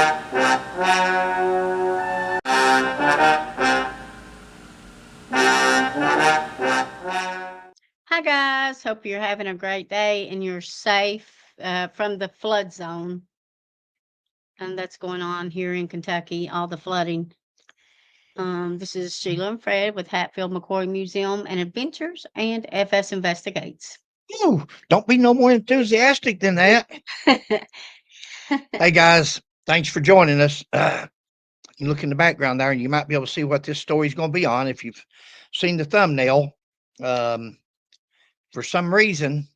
Hi, guys. Hope you're having a great day and you're safe from the flood zone. And that's going on here in Kentucky, all the flooding. This is Sheila and Fred with Hatfield McCoy Museum and Adventures and FS Investigates. Ooh, don't be no more enthusiastic than that. Hey, guys, thanks for joining us. You look in the background there, and you might be able to see what this story is going to be on if you've seen the thumbnail. For some reason,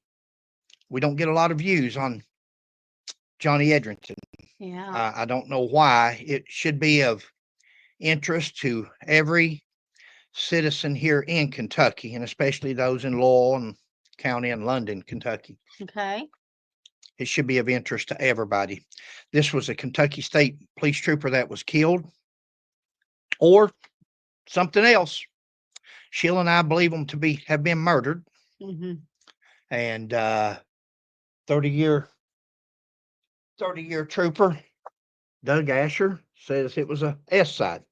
we don't get a lot of views on Johnny Edrington. Yeah. I don't know why. It should be of interest to every citizen here in Kentucky, and especially those in Lowell and County and London, Kentucky. Okay. It should be of interest to everybody. This was a Kentucky State Police trooper that was killed, or something else. Sheila and I believe them to have been murdered. Mm-hmm. And 30-year trooper Doug Asher says it was a S side.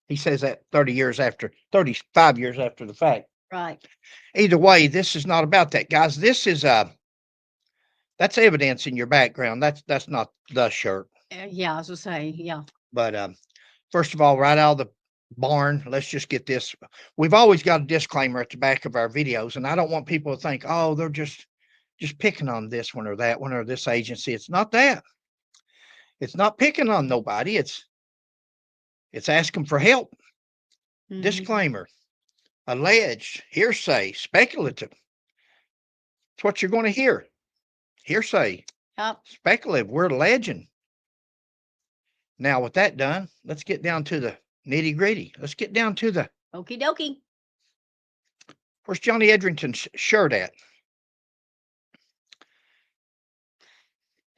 He says that 35 years after the fact. Right. Either way, this is not about that, guys. This is that's evidence in your background. That's not the shirt. Yeah, I was gonna say, yeah. But first of all, right out of the barn, let's just get this. We've always got a disclaimer at the back of our videos, and I don't want people to think, oh, they're just picking on this one or that one or this agency. It's not that. It's not picking on nobody. It's asking for help. Mm-hmm. Disclaimer: alleged, hearsay, speculative. It's what you're going to hear. Hearsay, Yep. speculative. We're alleging. Now, with that done, let's get down to the nitty gritty. Let's get down to the. Okie dokie. Where's Johnny Edrington's shirt at?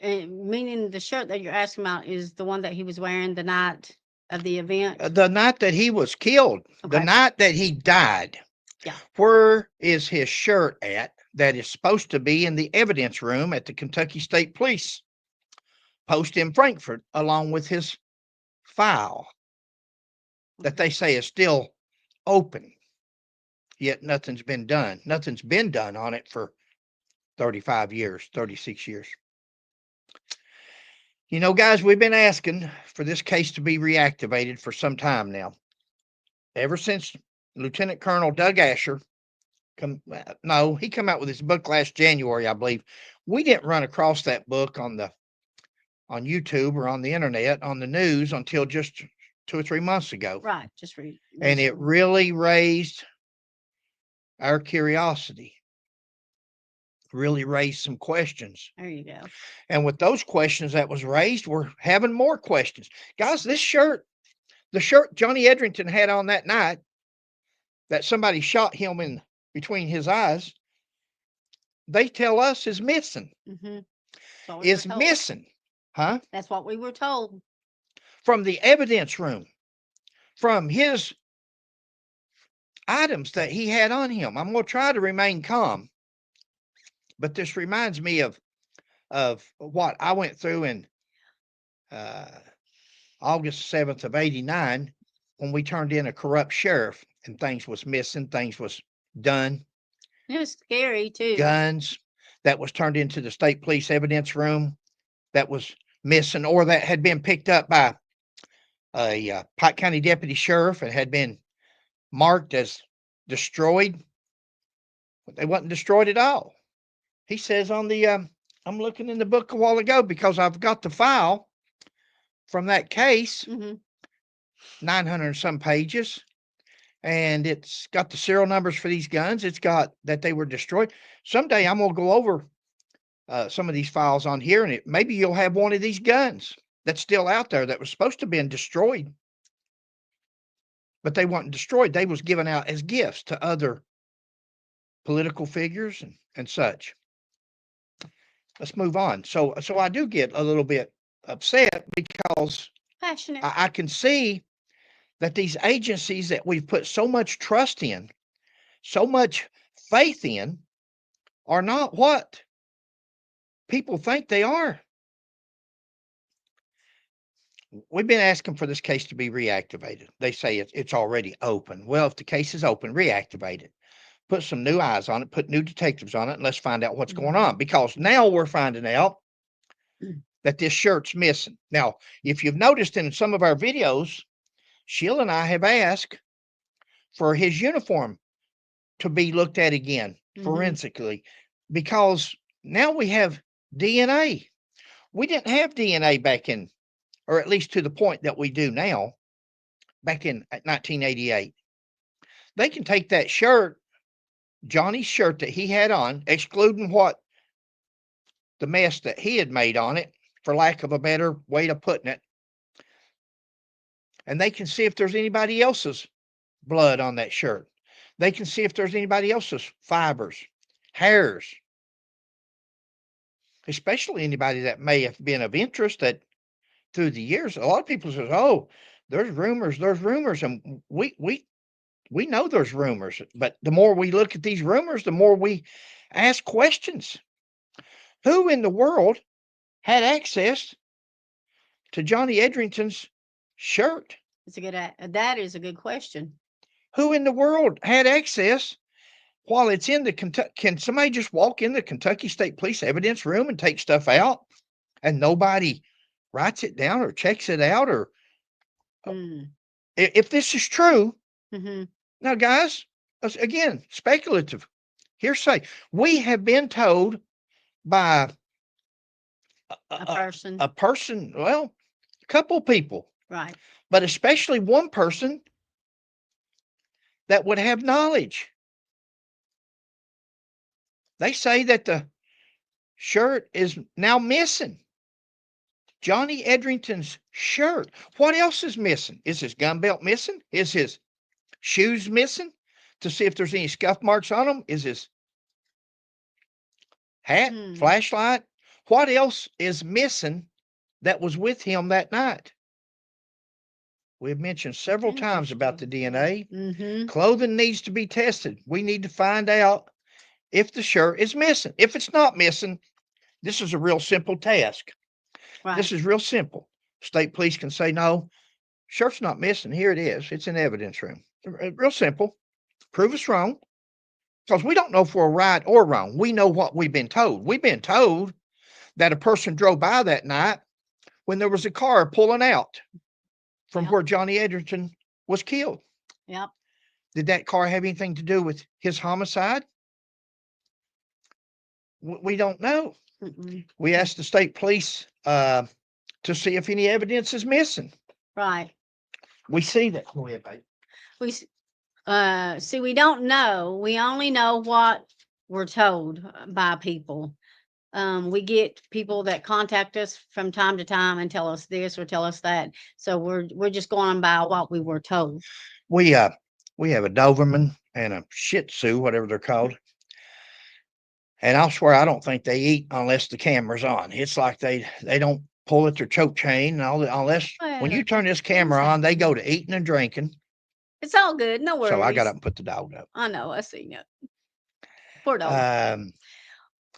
Meaning the shirt that you're asking about is the one that he was wearing the night of the event? The night that he was killed, the Okay. night that he died. Yeah. Where is his shirt at that is supposed to be in the evidence room at the Kentucky State Police post in Frankfort, along with his file that they say is still open, yet nothing's been done. Nothing's been done on it for 35 years, 36 years. You know, guys, we've been asking for this case to be reactivated for some time now. Ever since Lieutenant Colonel Doug Asher he come out with his book last January, I believe. We didn't run across that book on YouTube or on the internet, on the news, until just 2 or 3 months ago. Right. Just read. And it really raised our curiosity, really raised some questions. There you go. And with those questions that was raised, we're having more questions. Guys, the shirt Johnny Edrington had on that night that somebody shot him in between his eyes, they tell us is missing. Mm-hmm. Is missing. Huh? That's what we were told. From the evidence room, from his items that he had on him. I'm going to try to remain calm, but this reminds me of what I went through in August 7th of 89 when we turned in a corrupt sheriff and things was missing, things was done. It was scary too. Guns that was turned into the state police evidence room that was missing, or that had been picked up by a Pike County deputy sheriff and had been marked as destroyed. But they wasn't destroyed at all. He says on the I'm looking in the book a while ago because I've got the file from that case, 900 and some pages, and it's got the serial numbers for these guns. It's got that they were destroyed. Someday I'm going to go over some of these files on here, and maybe you'll have one of these guns that's still out there that was supposed to have been destroyed, but they weren't destroyed. They was given out as gifts to other political figures and such. Let's move on. So I do get a little bit upset because passionate. I can see that these agencies that we've put so much trust in, so much faith in, are not what people think they are. We've been asking for this case to be reactivated. They say it's already open. Well, if the case is open, reactivate it. Put some new eyes on it, put new detectives on it, and let's find out what's going on. Because now we're finding out that this shirt's missing. Now, if you've noticed in some of our videos, Sheila and I have asked for his uniform to be looked at again forensically, because now we have DNA. We didn't have DNA back in, or at least to the point that we do now, back in 1988. They can take that shirt, Johnny's shirt that he had on, excluding what the mess that he had made on it, for lack of a better way of putting it, and they can see if there's anybody else's blood on that shirt. They can see if there's anybody else's fibers, hairs, especially anybody that may have been of interest that through the years, a lot of people says, "Oh, there's rumors," and we know there's rumors, but the more we look at these rumors, the more we ask questions. Who in the world had access to Johnny Edrington's shirt? That is a good question. Who in the world had access while it's in the Kentucky? Can somebody just walk in the Kentucky State Police evidence room and take stuff out and nobody writes it down or checks it out? Or if this is true, now guys, again, speculative hearsay. We have been told by a person, well, a couple people, right, but especially one person that would have knowledge. They say that the shirt is now missing. Johnny Edrington's shirt. What else is missing? Is his gun belt missing? Is his shoes missing? To see if there's any scuff marks on them? Is his hat, flashlight? What else is missing that was with him that night? We've mentioned several times about the DNA. Clothing needs to be tested. We need to find out if the shirt is missing. If it's not missing, this is a real simple task. Right. This is real simple. State police can say, no, shirt's not missing. Here it is. It's in the evidence room. Real simple. Prove us wrong. Because we don't know if we're right or wrong. We know what we've been told. We've been told that a person drove by that night when there was a car pulling out from where Johnny Edrington was killed. Yep. Did that car have anything to do with his homicide? We don't know. We asked the state police to see if any evidence is missing. Right. We see that. Go ahead, babe. See, we don't know. We only know what we're told by people. We get people that contact us from time to time and tell us this or tell us that. So we're just going by what we were told. We have a Doberman and a Shih Tzu, whatever they're called. And I'll swear I don't think they eat unless the camera's on. It's like they don't pull at their choke chain and all that, unless when you turn this camera on, they go to eating and drinking. It's all good. No worries. So I got up and put the dog up. I know. I seen it. Poor dog.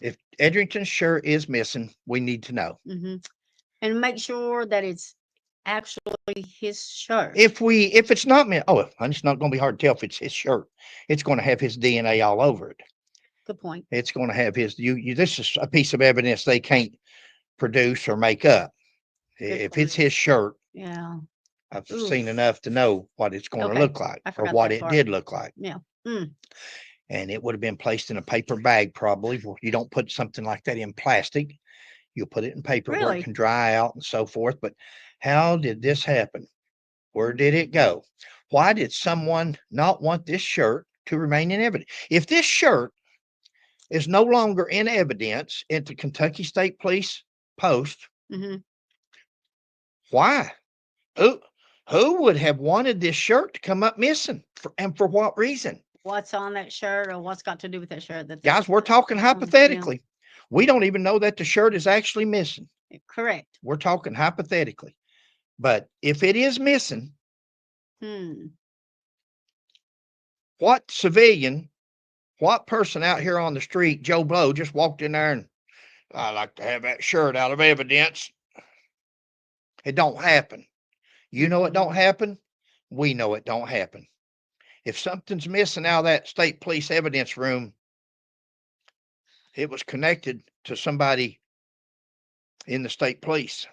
If Edrington's shirt is missing, we need to know. And make sure that it's actually his shirt. If it's not missing, it's not going to be hard to tell if it's his shirt. It's going to have his DNA all over it. Good point. It's going to have his. This is a piece of evidence they can't produce or make up. If it's his shirt, yeah, I've seen enough to know what it's going to look like, or what it did look like. Yeah. And it would have been placed in a paper bag, probably. You don't put something like that in plastic. You'll put it in paper where it can dry out and so forth. But how did this happen? Where did it go? Why did someone not want this shirt to remain in evidence? If this shirt is no longer in evidence at the Kentucky State Police post, why? Who would have wanted this shirt to come up missing, and for what reason? What's on that shirt, or what's got to do with that shirt? Guys, we're talking hypothetically. We don't even know that the shirt is actually missing. Correct. We're talking hypothetically. But if it is missing, what civilian, what person out here on the street, Joe Blow, just walked in there and, I'd like to have that shirt out of evidence? It don't happen. You know it don't Mhm. happen. We know it don't happen. If something's missing out of that state police evidence room, it was connected to somebody in the state police.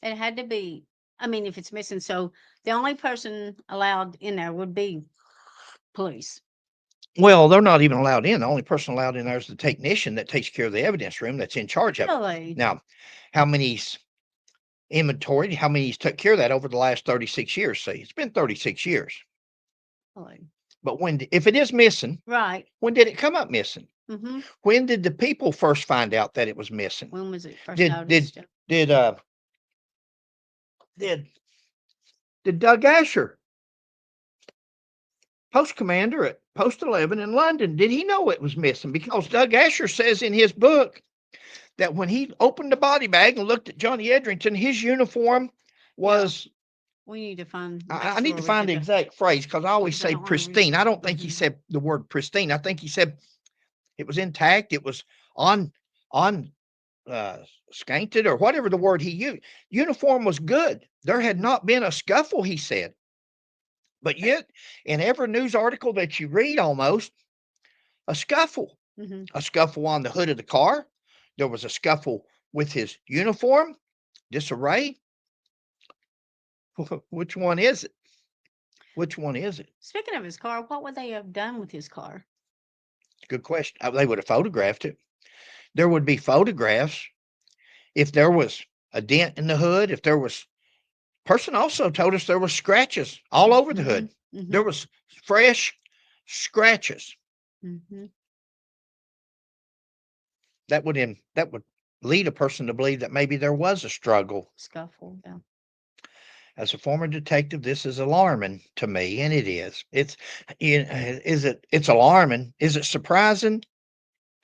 It had to be, I mean, if it's missing, so the only person allowed in there would be police. Well, they're not even allowed in. The only person allowed in there is the technician that takes care of the evidence room that's in charge of it. Really? Now, how many's inventoried, how many's took care of that over the last 36 years? See, it's been 36 years. Really? But if it is missing, Right. when did it come up missing? Mm-hmm. When did the people first find out that it was missing? When was it first Did did noticed? did did did Doug Asher, post commander at Post 11 in London, did he know it was missing? Because Doug Asher says in his book that when he opened the body bag and looked at Johnny Edrington, his uniform was, We need to find. I That's need where to we find get the exact phrase because I always they say don't wanna read. pristine. I don't think he Mhm. said the word pristine. I think he said it was intact. It was on uh scanted or whatever the word he used. Uniform was good. There had Mhm. not been a scuffle, he said. But yet, in every news article that you read, almost a scuffle, Mhm. a scuffle on the hood of the car. There was a scuffle with his uniform, disarray. Which one is it? Which one is it? Speaking of his car, what would they have done with his car? Good question. They would have photographed it. There would be photographs if there was a dent in the hood. If there was, person also told us there was scratches all over the hood. Mhm. There Mhm. was fresh scratches. Mhm. That would lead a person to believe that maybe there was a struggle. Scuffle. Yeah. As a former detective, this is alarming to me, and it is. It's alarming. Is it surprising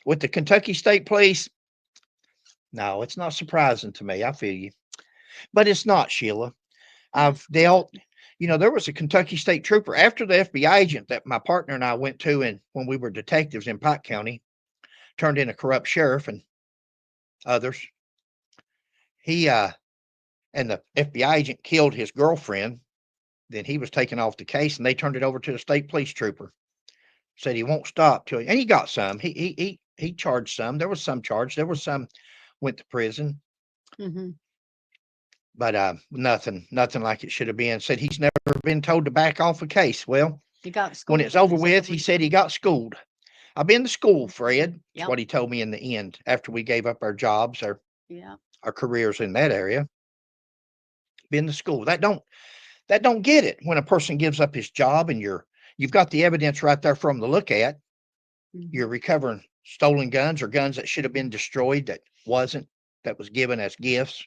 with the Kentucky State Police? No, it's not surprising to me. I feel you. But it's not, Sheila. I've dealt, there was a Kentucky State Trooper after the FBI agent that my partner and I went to and when we were detectives in Pike County, turned in a corrupt sheriff and others. He and the FBI agent killed his girlfriend. Then he was taken off the case and they turned it over to the state police trooper. Said he won't stop till and he got some. He charged some. There was some charged. There was some went to prison, Mhm. but nothing like it should have been. Said he's never been told to back off a case. Well, He got when schooled. it's over with, he said he got schooled. I've been to school, Fred. That's Yep. what he told me in the end after we gave up our jobs, Yeah. our careers in that area. Been to school. That don't get it when a person gives up his job and you've got the evidence right there for him to look at. You're Mhm. recovering stolen guns or guns that should have been destroyed that wasn't, that was given as gifts.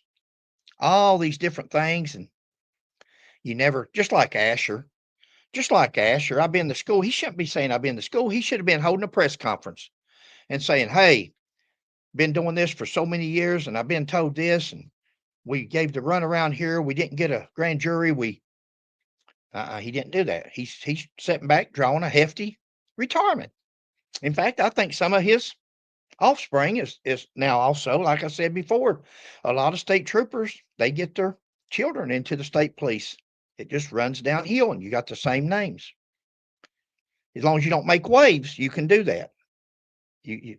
All these different things, and you never, just like Asher. I've been to school. He shouldn't be saying I've been to school. He should have been holding a press conference and saying, "Hey, been doing this for so many years, and I've been told this, and we gave the run around here. We didn't get a grand jury. He didn't do that. He's sitting back, drawing a hefty retirement. In fact, I think some of his offspring is now also, like I said before, a lot of state troopers, they get their children into the state police. It just runs downhill and you got the same names. As long as you don't make waves, you can do that. You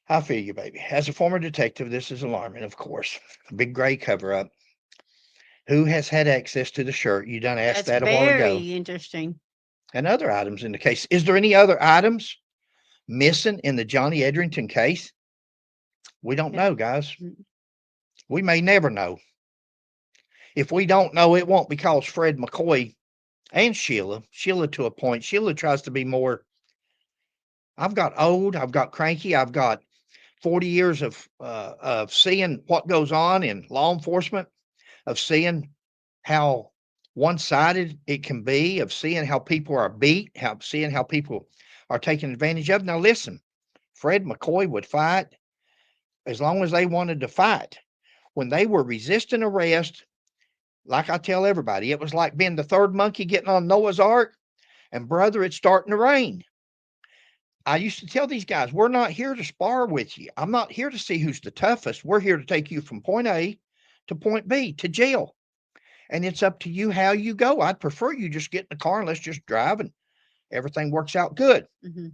I feel you, baby. As a former detective, this is alarming, of course. A big gray cover up. Who has had access to the shirt? You done asked That's that a while ago. very interesting. And other items in the case. Is there any other items missing in the Johnny Edrington case? We don't Yeah. know, guys. Mm. We may never know. If we don't know, it won't because Fred McCoy and Sheila to a point, Sheila tries to be more. I've got old, I've got cranky, I've got 40 years of seeing what goes on in law enforcement, of seeing how one-sided it can be, of seeing how people are beat, seeing how people are taken advantage of. Now listen, Fred McCoy would fight as long as they wanted to fight. When they were resisting arrest, like I tell everybody, it was like being the third monkey getting on Noah's Ark, and brother, it's starting to rain. I used to tell these guys, we're not here to spar with you. I'm not here to see who's the toughest. We're here to take you from point A to point B, to jail. And it's up to you how you go. I'd prefer you just get in the car and let's just drive and everything works out good. Mhm.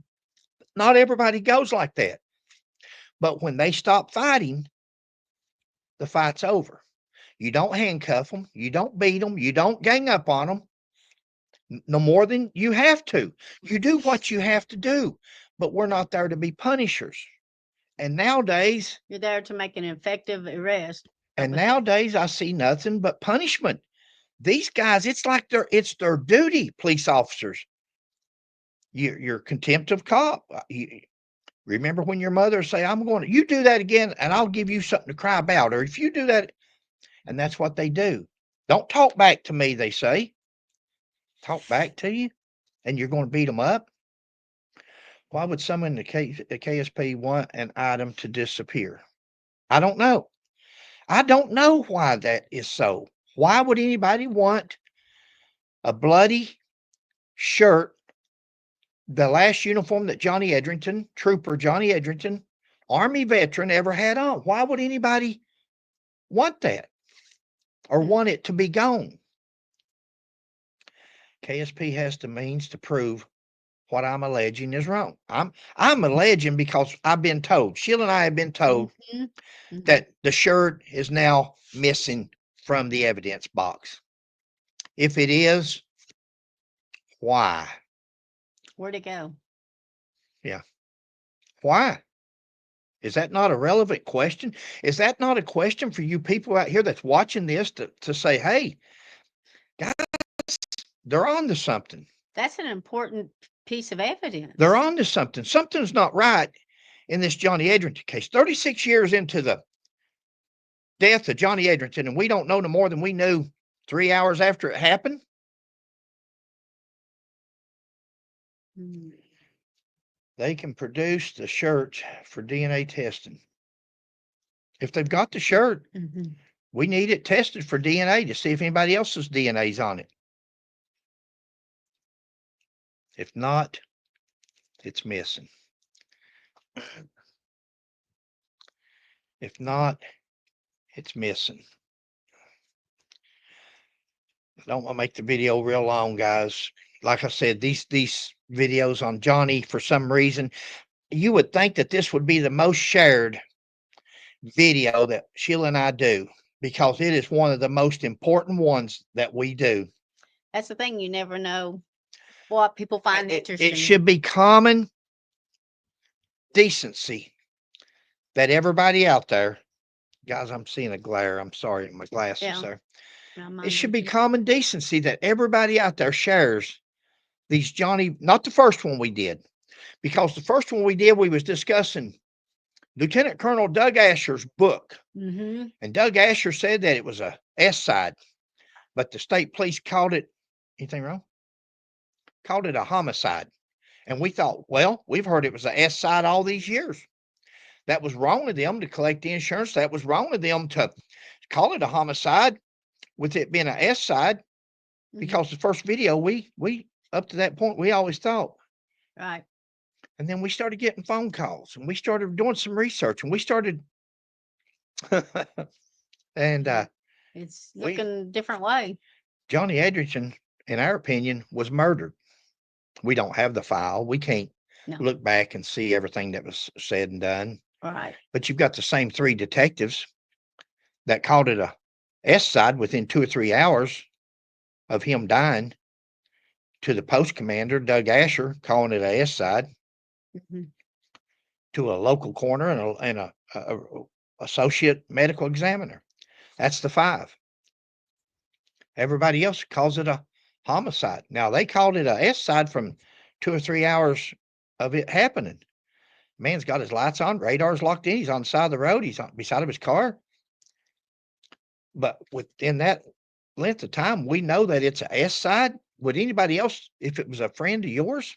Not everybody goes like that. But when they stop fighting, the fight's over. You don't handcuff them. You don't beat them. You don't gang up on them no more than you have to. You do what you have to do, but we're not there to be punishers. And nowadays, You're there to make an effective arrest. and nowadays I see nothing but punishment. These guys, it's like it's their duty, police officers. You're contempt of cop. You remember when your mother say, you do that again and I'll give you something to cry about. Or if you do that, and that's what they do. Don't talk back to me, they say. Talk back to you and you're going to beat them up. Why would someone in the KSP want an item to disappear? I don't know. I don't know why that is so. Why would anybody want a bloody shirt, the last uniform that Johnny Edrington, Trooper Johnny Edrington, Army veteran, ever had on? Why would anybody want that or want it to be gone? KSP has the means to prove what I'm alleging is wrong. I'm alleging because I've been told, Sheila and I have been told that the shirt is now missing from the evidence box. If it is, why? Where'd it go? Yeah. Why? Is that not a relevant question? Is that not a question for you people out here that's watching this to say, hey, guys, they're on to something. That's an important piece of evidence. They're on to something. Something's not right in this Johnny Edrington case. 36 years into the death of Johnny Edrington, and we don't know no more than we knew 3 hours after it happened. They can produce the shirts for DNA testing. If they've got the shirt, we need it tested for DNA to see if anybody else's DNA is on it. If not, it's missing. If not, it's missing. I don't want to make the video real long, guys. Like I said, these videos on Johnny, for some reason, you would think that this would be the most shared video that Sheila and I do, because it is one of the most important ones that we do. That's the thing. You never know what people find interesting. It should be common decency that everybody out there, guys, I'm seeing a glare. I'm sorry, my glasses there. It should be common decency that everybody out there shares these Johnny, not the first one we did, because the first one we did, we was discussing Lieutenant Colonel Doug Asher's book. And Doug Asher said that it was a S side, but the state police called it, anything wrong? Called it a homicide. And we thought, well, we've heard it was a S side all these years. That was wrong of them to collect the insurance. That was wrong of them to call it a homicide with it being an S side, because the first video we up to that point, we always thought. Right. And then we started getting phone calls and we started doing some research and we started and it's looking a different way. Johnny Edrington, in our opinion, was murdered. We don't have the file. We can't look back and see everything that was said and done. Right. But you've got the same 3 detectives that called it a S side within 2 or 3 hours of him dying, to the post commander, Doug Asher, calling it a S side, to a local coroner and a associate medical examiner. That's the 5. Everybody else calls it a homicide. Now, they called it a S side from 2 or 3 hours of it happening. Man's got his lights on, radar's locked in, he's on the side of the road, he's on beside of his car. But within that length of time, we know that it's a S side. Would anybody else, if it was a friend of yours,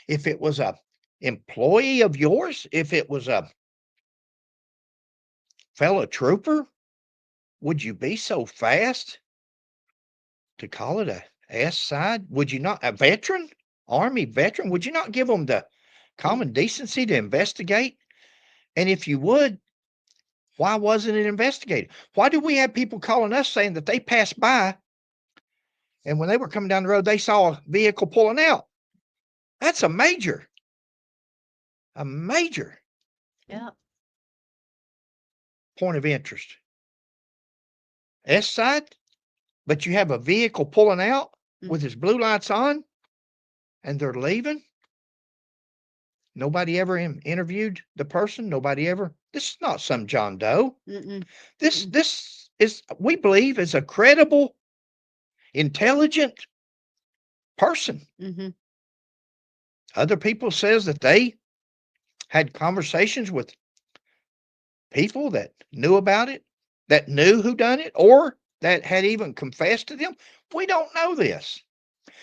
if it was a employee of yours, if it was a fellow trooper, would you be so fast to call it a S side? Would you not, a veteran, Army veteran, would you not give them the common decency to investigate? And if you would, Why wasn't it investigated? Why do we have people calling us saying that they passed by and when they were coming down the road, they saw a vehicle pulling out? That's a major Yeah. point of interest. S side, but you have a vehicle pulling out with its blue lights on and they're leaving. Nobody ever interviewed the person. Nobody ever. This is not some John Doe. This is, we believe, is a credible, intelligent person. Other people says that they had conversations with people that knew about it, that knew who done it, or that had even confessed to them. We don't know this.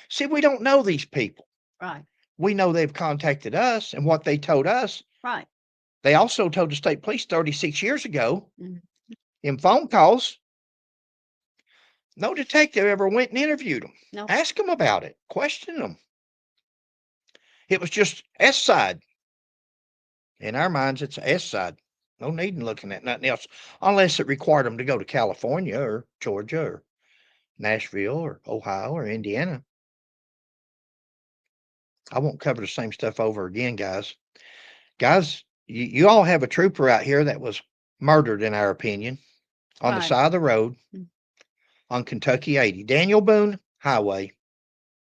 See, we don't know these people. Right. We know they've contacted us and what they told us. Right. They also told the state police 36 years ago in phone calls. No detective ever went and interviewed them. No. Ask them about it. Question them. It was just S side. In our minds, it's S side. No need in looking at nothing else unless it required them to go to California or Georgia or Nashville or Ohio or Indiana. I won't cover the same stuff over again, guys. Guys, you all have a trooper out here that was murdered, in our opinion, on the side of the road on Kentucky 80. Daniel Boone Highway,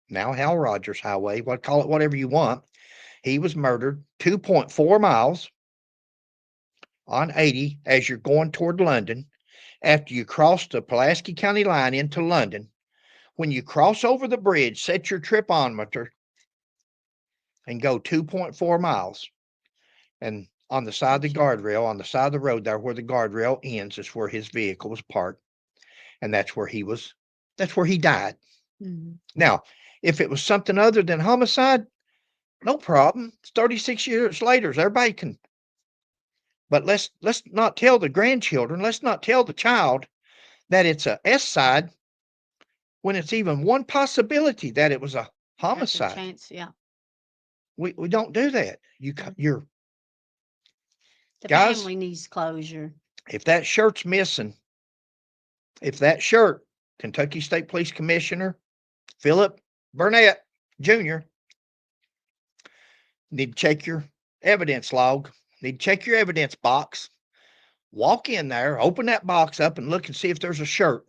now Hal Rogers Highway, call it whatever you want. He was murdered 2.4 miles on 80 as you're going toward London. After you cross the Pulaski County line into London, when you cross over the bridge, set your tripometer and go 2.4 miles. And on the side of the guardrail, on the side of the road there where the guardrail ends, is where his vehicle was parked. And that's where he died. Now, if it was something other than homicide, no problem. It's 36 years later. Everybody can. But let's not tell the grandchildren, let's not tell the child that it's a S side when it's even one possibility that it was a homicide. Chance, yeah. We don't do that. The guys, family needs closure. If that shirt's missing, if that shirt, Kentucky State Police Commissioner Philip Burnett Jr., need to check your evidence log, need to check your evidence box, walk in there, open that box up and look and see if there's a shirt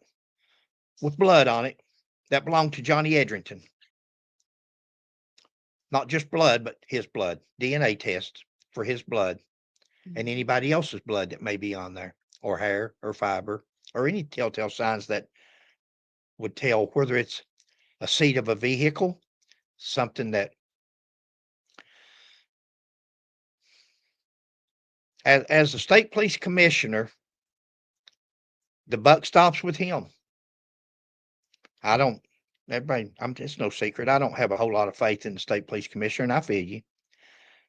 with blood on it that belonged to Johnny Edrington. Not just blood, but his blood. DNA test for his blood and anybody else's blood that may be on there, or hair or fiber or any telltale signs that would tell whether it's a seat of a vehicle, something that as the state police commissioner, the buck stops with him. It's no secret. I don't have a whole lot of faith in the state police commissioner, and I feel you.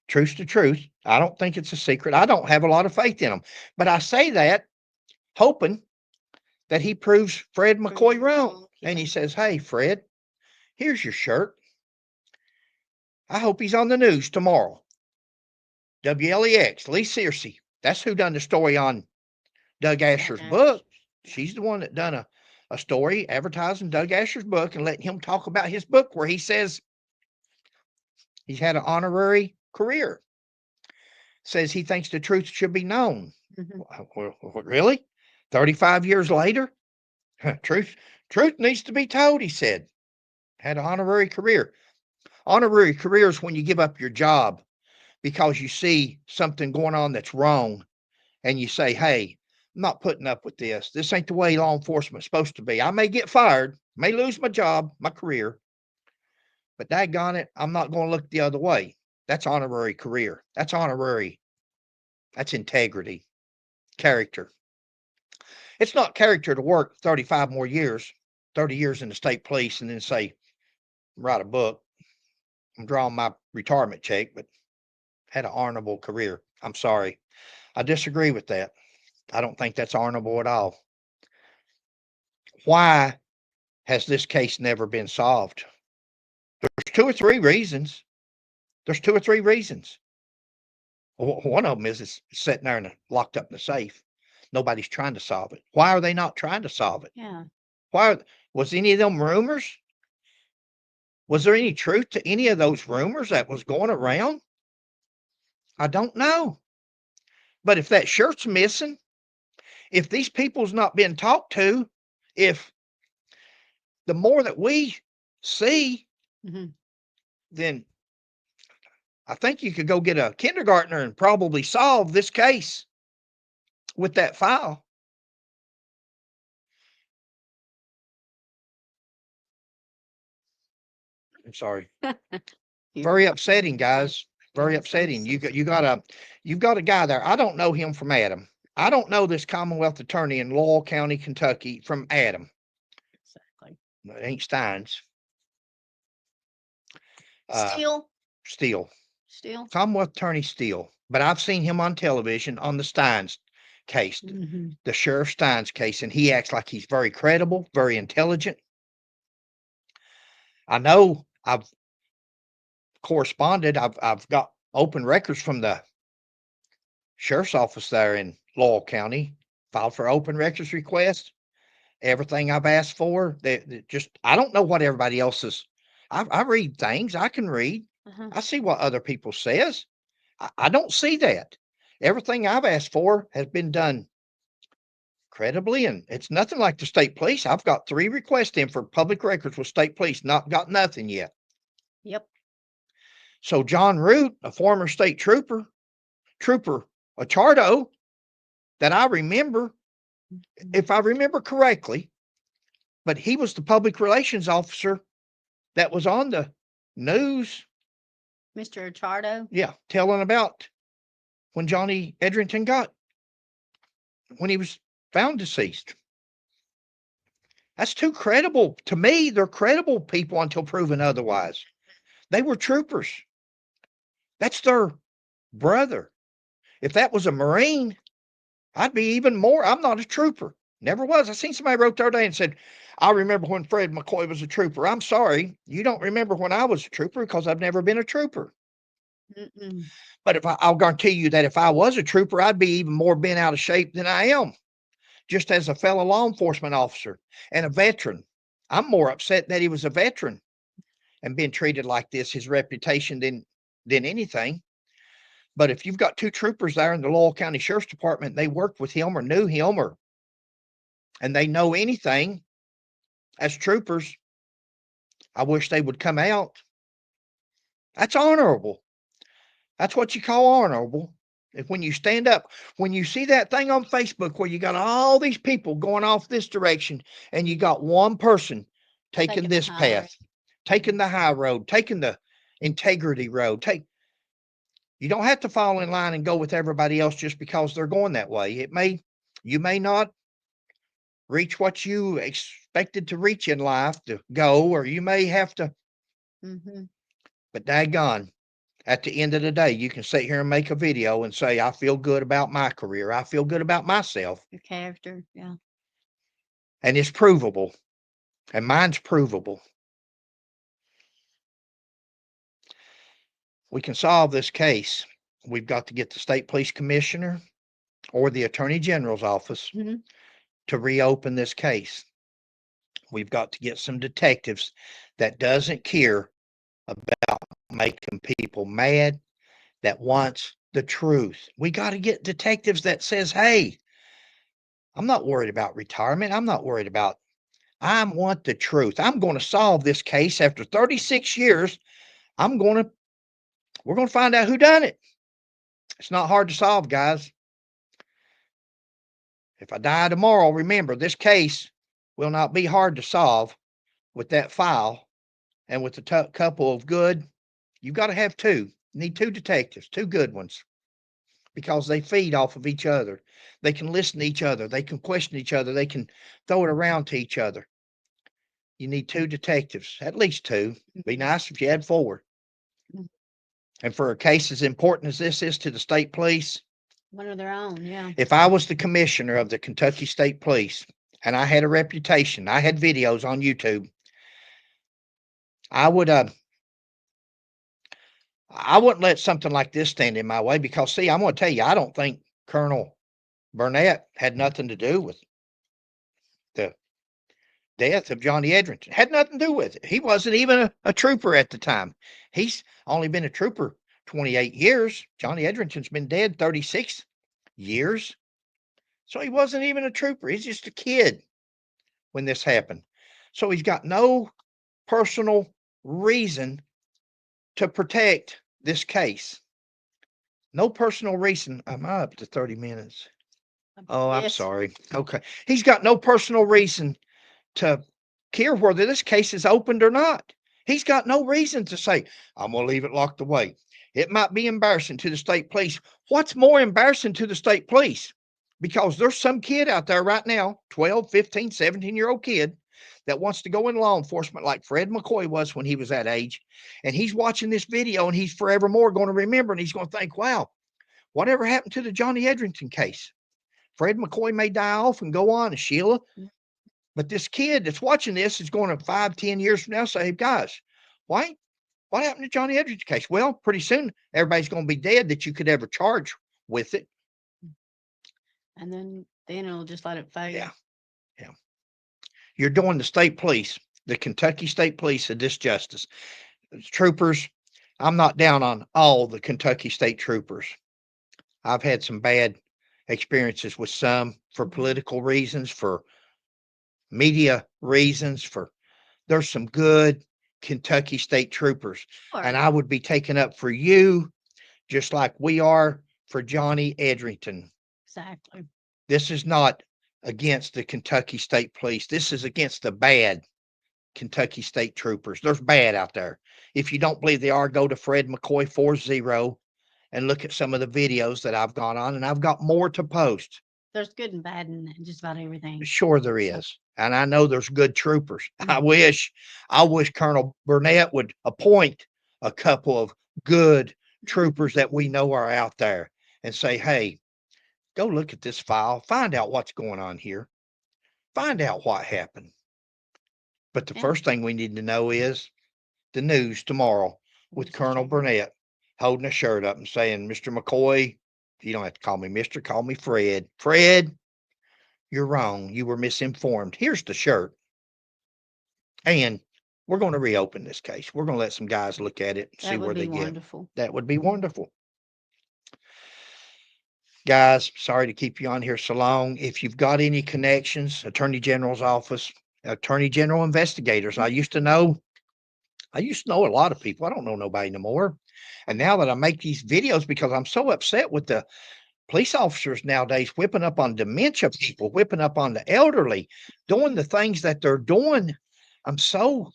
Truth to truth, I don't think it's a secret. I don't have a lot of faith in him. But I say that hoping that he proves Fred McCoy wrong. And he says, hey, Fred, here's your shirt. I hope he's on the news tomorrow. WLEX, Lee Searcy. That's who done the story on Doug Asher's book. She's the one that done a story advertising Doug Asher's book and letting him talk about his book where he says he's had an honorary career. Says he thinks the truth should be known. Well, really? 35 years later? Truth needs to be told, he said. Had an honorary career. Honorary career is when you give up your job because you see something going on that's wrong and you say, hey, I'm not putting up with this. This ain't the way law enforcement's supposed to be. I may get fired, may lose my job, my career, but daggone it, I'm not going to look the other way. That's honorary career. That's honorary. That's integrity, character. It's not character to work 35 more years, 30 years in the state police and then say, write a book. I'm drawing my retirement check, but had an honorable career. I'm sorry. I disagree with that. I don't think that's honorable at all. Why has this case never been solved? There's two or three reasons. One of them is it's sitting there and locked up in the safe. nobody's trying to solve it. Why are they not trying to solve it? Yeah. Was any of them rumors? Was there any truth to any of those rumors that was going around? I don't know. But if that shirt's missing, if these people's not being talked to, if the more that we see, Hmm. then I think you could go get a kindergartner and probably solve this case with that file. I'm sorry. Very upsetting, guys. Very upsetting. You've got a guy there. I don't know him from Adam. I don't know this Commonwealth attorney in Laurel County, Kentucky from Adam. Exactly. It ain't Steins. Still. Steele. Commonwealth attorney Steele. But I've seen him on television on the Steins case, the Sheriff Steins case, and he acts like he's very credible, very intelligent. I know I've corresponded. I've got open records from the sheriff's office there in Laurel County, filed for open records request. Everything I've asked for, they just, I don't know what everybody else is. I read things. I can read. I see what other people says. I don't see that. Everything I've asked for has been done credibly, and it's nothing like the state police. I've got 3 requests in for public records with state police, not got nothing yet. Yep. So John Root, a former state trooper Achardo, that I remember, if I remember correctly, but he was the public relations officer that was on the news. Mr. Achardo? Yeah, telling about when Johnny Edrington when he was found deceased. That's too credible. To me, they're credible people until proven otherwise. They were troopers. That's their brother. If that was a Marine, I'd be even more. I'm not a trooper. Never was. I seen somebody wrote the other day and said, I remember when Fred McCoy was a trooper. I'm sorry. You don't remember when I was a trooper because I've never been a trooper. But I'll guarantee you that if I was a trooper, I'd be even more bent out of shape than I am. Just as a fellow law enforcement officer and a veteran, I'm more upset that he was a veteran and being treated like this, his reputation than anything. But if you've got 2 troopers there in the Laurel County Sheriff's Department, they worked with him or knew him and they know anything as troopers, I wish they would come out. That's honorable. That's what you call honorable. If when you stand up, when you see that thing on Facebook where you got all these people going off this direction and you got one person taking this path, taking the high road, taking the integrity road, you don't have to fall in line and go with everybody else just because they're going that way. You may not reach what you expected to reach in life to go, or you may have to, but daggone, at the end of the day, you can sit here and make a video and say, I feel good about my career. I feel good about myself. Your character, yeah. And it's provable. And mine's provable. We can solve this case. We've got to get the state police commissioner or the attorney general's office to reopen this case. We've got to get some detectives that doesn't care about making people mad, that wants the truth. We got to get detectives that says, hey, I'm not worried about retirement. I want the truth. I'm going to solve this case after 36 years. We're going to find out who done it. It's not hard to solve, guys. If I die tomorrow, remember, this case will not be hard to solve with that file and with a couple of good. You've got to have 2. You need 2 detectives, 2 good ones, because they feed off of each other. They can listen to each other. They can question each other. They can throw it around to each other. You need 2 detectives, at least 2. Be nice if you had 4. And for a case as important as this is to the state police, one of their own, yeah. If I was the commissioner of the Kentucky State Police and I had a reputation, I had videos on YouTube, I wouldn't let something like this stand in my way because, see, I'm going to tell you, I don't think Colonel Burnett had nothing to do with the death of Johnny Edrington. Had nothing to do with it. He wasn't even a trooper at the time. He's only been a trooper 28 years. Johnny Edrington's been dead 36 years. So he wasn't even a trooper. He's just a kid when this happened. So he's got no personal reason to protect this case. No personal reason. I'm up to 30 minutes. Oh, I'm Yes. sorry. Okay. He's got no personal reason to care whether this case is opened or not. He's got no reason to say, I'm going to leave it locked away. It might be embarrassing to the state police. What's more embarrassing to the state police? Because there's some kid out there right now, 12, 15, 17-year-old kid that wants to go in law enforcement like Fred McCoy was when he was that age. And he's watching this video and he's forevermore going to remember and he's going to think, wow, whatever happened to the Johnny Edrington case? Fred McCoy may die off and go on, and Sheila. But this kid that's watching this is going to 5, 10 years from now say, hey, guys, what happened to Johnny Edrington case? Well, pretty soon everybody's going to be dead that you could ever charge with it. And then it'll just let it fade. Yeah. Yeah. You're doing the state police, the Kentucky State Police, a disjustice. Troopers, I'm not down on all the Kentucky State Troopers. I've had some bad experiences with some for political reasons, for media reasons, there's some good Kentucky State Troopers. Sure. And I would be taking up for you just like we are for Johnny Edrington. Exactly. This is not against the Kentucky State Police. This is against the bad Kentucky State Troopers. There's bad out there. If you don't believe they are, go to Fred McCoy 40 and look at some of the videos that I've gone on, and I've got more to post. There's good and bad in just about everything. Sure there is. And I know there's good troopers. I Mhm. wish Colonel Burnett would appoint a couple of good troopers that we know are out there and say, hey, go look at this file, find out what's going on here, find out what happened. But the Yeah. first thing we need to know is the news tomorrow with Colonel Burnett holding a shirt up and saying, Mr. McCoy, you don't have to call me Mr., call me Fred. Fred, you're wrong. You were misinformed. Here's the shirt. And we're going to reopen this case. We're going to let some guys look at it and see where they get. Wonderful. That would be wonderful. Guys, sorry to keep you on here so long. If you've got any connections, Attorney General's office, Attorney General investigators. I used to know a lot of people. I don't know nobody no more. And now that I make these videos, because I'm so upset with the police officers nowadays whipping up on dementia people, whipping up on the elderly, doing the things that they're doing. I'm so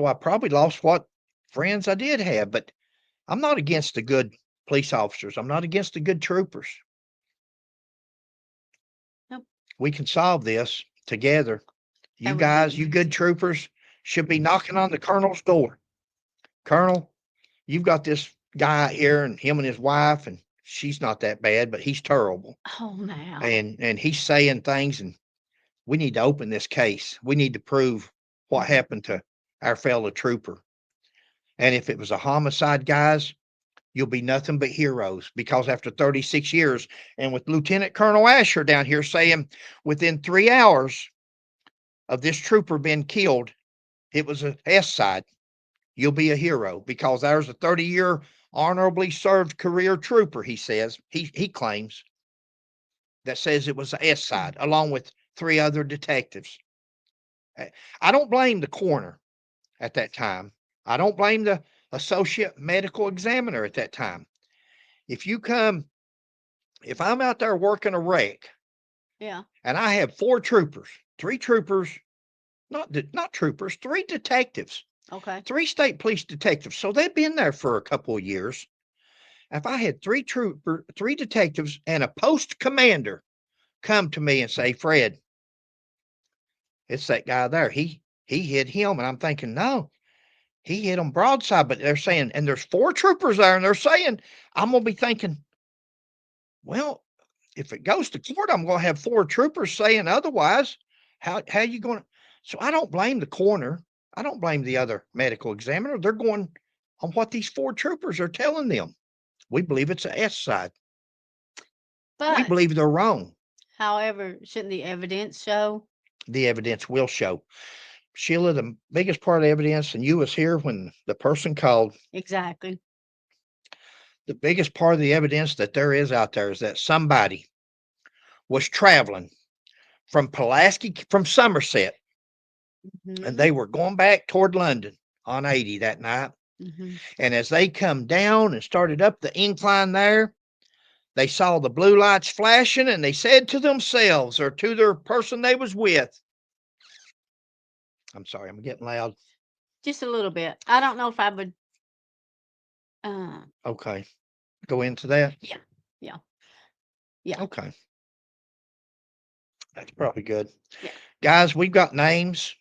I probably lost what friends I did have, but I'm not against the good police officers. I'm not against the good troopers. Nope. We can solve this together. You guys, you good troopers should be knocking on the colonel's door. Colonel, you've got this guy here and him and his wife, and she's not that bad, but he's terrible. Oh, now. And he's saying things, and we need to open this case. We need to prove what happened to our fellow trooper. And if it was a homicide, guys, you'll be nothing but heroes, because after 36 years, and with Lieutenant Colonel Asher down here saying within 3 hours of this trooper being killed, it was a S side, you'll be a hero, because there's a 30-year honorably served career trooper, he says, he claims, that says it was a S side, along with 3 other detectives. I don't blame the coroner at that time. I don't blame the associate medical examiner at that time. If I'm out there working a wreck, Yeah. and I have 4 troopers, 3 troopers, not troopers, 3 detectives, Okay. 3 state police detectives. So they've been there for a couple of years. If I had 3 detectives and a post commander come to me and say, Fred, it's that guy there. He hit him. And I'm thinking, no, he hit him broadside. But they're saying, and there's 4 troopers there, and they're saying, I'm going to be thinking, well, if it goes to court, I'm going to have 4 troopers saying otherwise. How you going to? So I don't blame the coroner. I don't blame the other medical examiner. They're going on what these 4 troopers are telling them. We believe it's a S side. We But believe they're wrong. however, shouldn't the evidence show? The evidence will show. Sheila, the biggest part of the evidence, and you was here when the person called, Exactly. the biggest part of the evidence that there is out there is that somebody was traveling from Pulaski, from Somerset, and Mhm, they were going back toward London on 80 that night. mhm. And as they come down and started up the incline there, they saw the blue lights flashing, and they said to themselves or to their person they was with, I'm sorry, I'm getting loud. Just a little bit. I don't know if I would. Uh, Okay. Go into that. yeah, yeah, yeah, Okay. That's probably good. yeah. Guys, we've got names.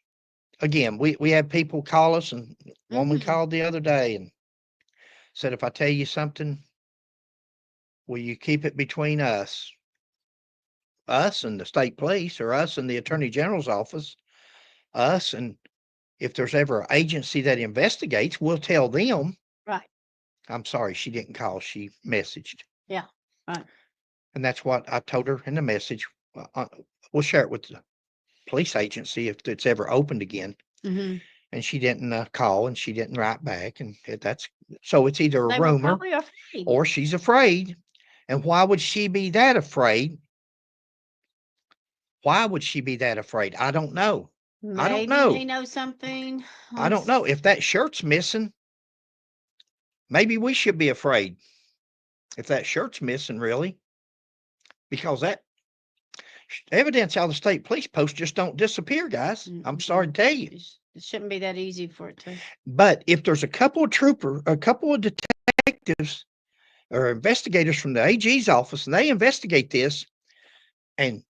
Again, we had people call us, and one we Mhm. called the other day and said, if I tell you something, will you keep it between us and the state police, or us and the attorney general's office, us, and if there's ever an agency that investigates, we'll tell them. Right. I'm sorry, she didn't call, she messaged. Yeah. Right. And that's what I told her in the message. We'll share it with the police agency if it's ever opened again. Mhm. And she didn't call, and she didn't write back. And that's so it's either a They were rumor probably afraid. or she's afraid. And why would she be that afraid? Why would she be that afraid? I don't know. I don't Maybe know. they know something. I don't know. If that shirt's missing, maybe we should be afraid. If that shirt's missing, really, because that evidence out of the state police post just don't disappear, guys. I'm sorry to tell you. It shouldn't be that easy for it to. But if there's a couple of detectives or investigators from the AG's office, and they investigate this, and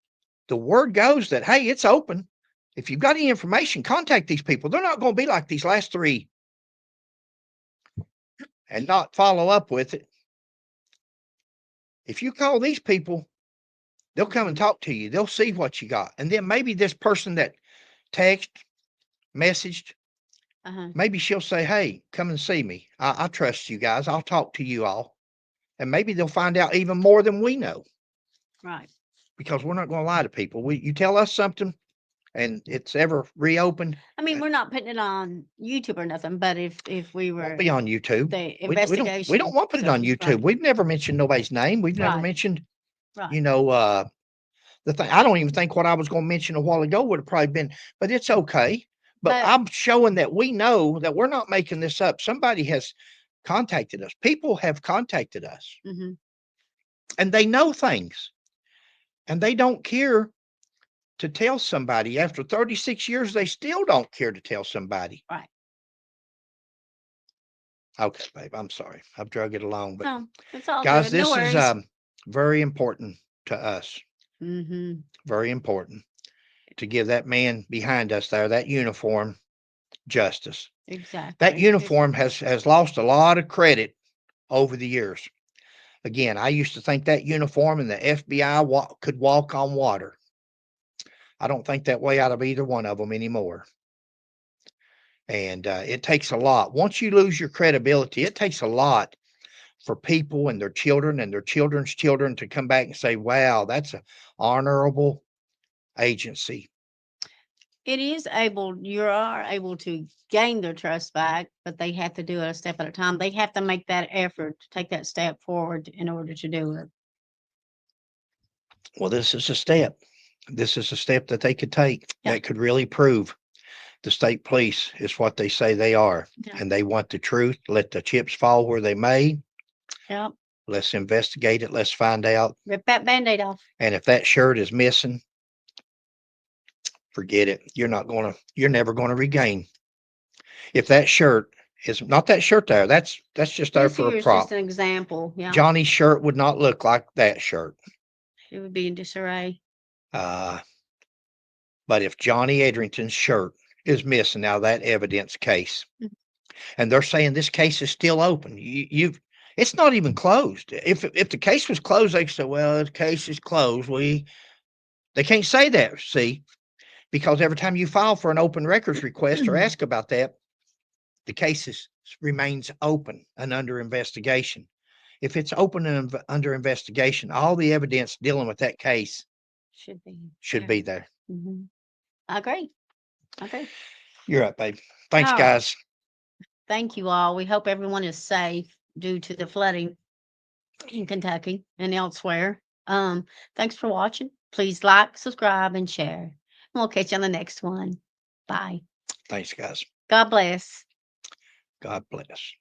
the word goes that, hey, it's open. If you've got any information, contact these people. They're not going to be like these last three and not follow up with it. If you call these people, they'll come and talk to you. They'll see what you got. And then maybe this person that texted, messaged, maybe she'll say, hey, come and see me. I trust you guys. I'll talk to you all. And maybe they'll find out even more than we know. Right. Because we're not going to lie to people. You tell us something and it's ever reopened. I mean, we're not putting it on YouTube or nothing, but if we were Won't be on YouTube. the We investigation, don't want to put it on YouTube. Right. We've never mentioned nobody's name. We've never Right. mentioned, Right. the thing. I don't even think what I was going to mention a while ago would have probably been, but it's okay. But I'm showing that we know that we're not making this up. Somebody has contacted us. People have contacted us, and they know things, and they don't care to tell somebody. After 36 years, they still don't care to tell somebody. Right. Okay, babe, I'm sorry. I've drug it along, but No, it's all guys, good. No this is worries. very important to us. Very important to give that man behind us there, that uniform, justice. Exactly. That uniform has lost a lot of credit over the years. Again, I used to think that uniform and the FBI could walk on water. I don't think that way out of either one of them anymore. And it takes a lot. Once you lose your credibility, it takes a lot for people and their children and their children's children to come back and say, wow, that's an honorable agency. It is able, you are able to gain their trust back, but they have to do it a step at a time. They have to make that effort to take that step forward in order to do it. Well, this is a step. This is a step that they could take that could really prove the state police is what they say they are. And they want the truth. Let the chips fall where they may. Yep. Let's investigate it. Let's find out. Rip that Band-Aid off. And if that shirt is missing, forget it. You're never going to regain. If that shirt is not that shirt there, that's just there for a prop. Just an example. Yeah. Johnny's shirt would not look like that shirt. It would be in disarray. But if Johnny Edrington's shirt is missing out of that evidence case, and they're saying this case is still open, it's not even closed. If the case was closed, they say, well, the case is closed. They can't say that, see, because every time you file for an open records request or ask about that, the case remains open and under investigation. if it's open and under investigation, all the evidence dealing with that case Should be. should be there. Mhm. I agree. Okay. You're up, babe. Thanks, All right. guys. Thank you all. We hope everyone is safe due to the flooding in Kentucky and elsewhere. Thanks for watching. Please like, subscribe, and share. And we'll catch you on the next one. Bye. Thanks, guys. God bless. God bless.